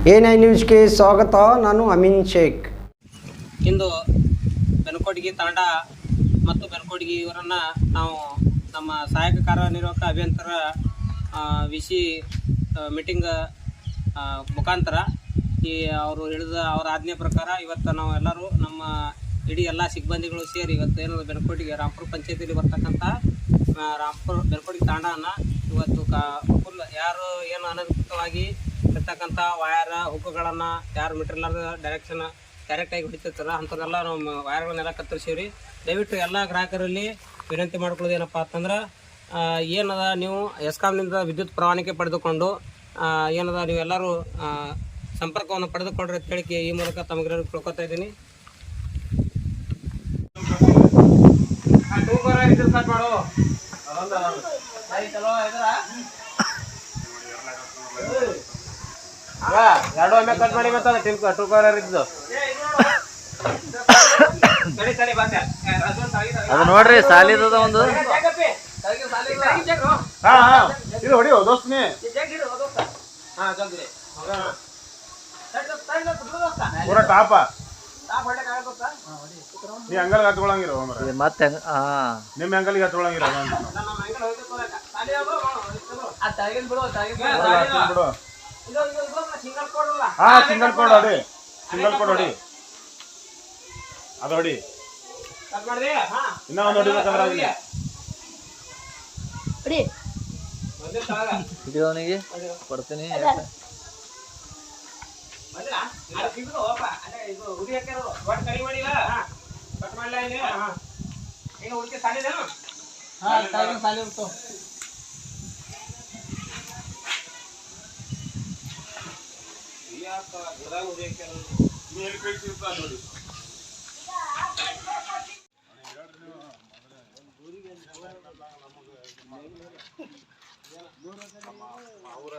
A9 ನ್ಯೂಸ್ಗೆ ಸ್ವಾಗತ. ನಾನು ಅಮೀನ್ ಶೇಖ್. ಇಂದು ಬೆನಕೋಟಗಿ ತಾಂಡ ಮತ್ತು ಬೆನಕೋಟಗಿ ಇವರನ್ನು ನಾವು ನಮ್ಮ ಸಹಾಯಕ ಕಾರ್ಯನಿರ್ವಾಹಕ ಅಭಿಯಂತರ ವಿಸಿ ಮೀಟಿಂಗ್ ಮುಖಾಂತರ ಅವರು ಹೇಳಿದ ಅವರ ಆಜ್ಞೆ ಪ್ರಕಾರ ಇವತ್ತು ನಾವು ಎಲ್ಲರೂ ನಮ್ಮ ಇಡೀ ಎಲ್ಲ ಸಿಬ್ಬಂದಿಗಳು ಸೇರಿ ಇವತ್ತು ಏನು ಬೆನಕೋಟಗಿ ರಾಂಪುರ ಪಂಚಾಯತಿಯಲ್ಲಿ ಬರ್ತಕ್ಕಂಥ ಬೆನಕೋಟಗಿ ತಾಂಡವನ್ನು ಇವತ್ತು ಫುಲ್ ಯಾರು ಏನು ಅನಧಿಕೃತವಾಗಿ ಇರ್ತಕ್ಕಂಥ ವಯರ್ ಹುಕ್ಕುಗಳನ್ನು ಯಾರು ಮೆಟೀರಿಯಲ್ ಡೈರೆಕ್ಟಾಗಿ ಹೊಡಿತಿರ್ತಾರ ಅಂಥವ್ರೆಲ್ಲ ನಾವು ವಯರ್ಗಳನ್ನೆಲ್ಲ ಕತ್ತರಿಸೀವ್ರಿ. ದಯವಿಟ್ಟು ಎಲ್ಲ ಗ್ರಾಹಕರಲ್ಲಿ ವಿನಂತಿ ಮಾಡ್ಕೊಳ್ಳೋದು ಏನಪ್ಪ ಅಂತಂದ್ರೆ ಏನದ ನೀವು ಎಸ್ಕಾಮ್ನಿಂದ ವಿದ್ಯುತ್ ಪರವಾನಗಿ ಪಡೆದುಕೊಂಡು ಏನದ ನೀವೆಲ್ಲರೂ ಸಂಪರ್ಕವನ್ನು ಪಡೆದುಕೊಂಡ್ರೆ ಅಂತ ಹೇಳಿಕೆ ಈ ಮೂಲಕ ತಮಗೆಲ್ಲರೂ ತಿಳ್ಕೊತಾ ಇದ್ದೀನಿ. ಎರಡು ಒಮ್ಮೆ ಕಟ್ ಮಾಡಿ ಮತ್ತೆ ಟೂ ಕಲರ್ ಇದ್ದು ಅದು ನೋಡ್ರಿ ಸಾಲಿದ ಒಂದು ಇದು ಹೊಡಿಯೋ ದೋಸ್ತ್ನಿ ಪೂರ ಟಾಪ ನೀ ಅಂಗಲ್ಗೆ ಹತ್ಕೊಳಂಗಿರೋ ಮತ್ತೆ ನಿಮ್ಮ ಅಂಗಲ್ಗೆ ಹತ್ಕೊಳಂಗಿರೋ ಬಿಡು. ಹಾ ಸಿಂಗಲ್ ಕೋಡ್ ಹೊಡಿ, ಸಿಂಗಲ್ ಕೋಡ್ ಹೊಡಿ, ಅದು ಹೊಡಿ. ಇನ್ನ ಒಂದು ಹೊಡಿಬೇಕಂದ್ರೆ ಅವನಿಗೆ ಕೊಡ್ತೀನಿ. ಅವರ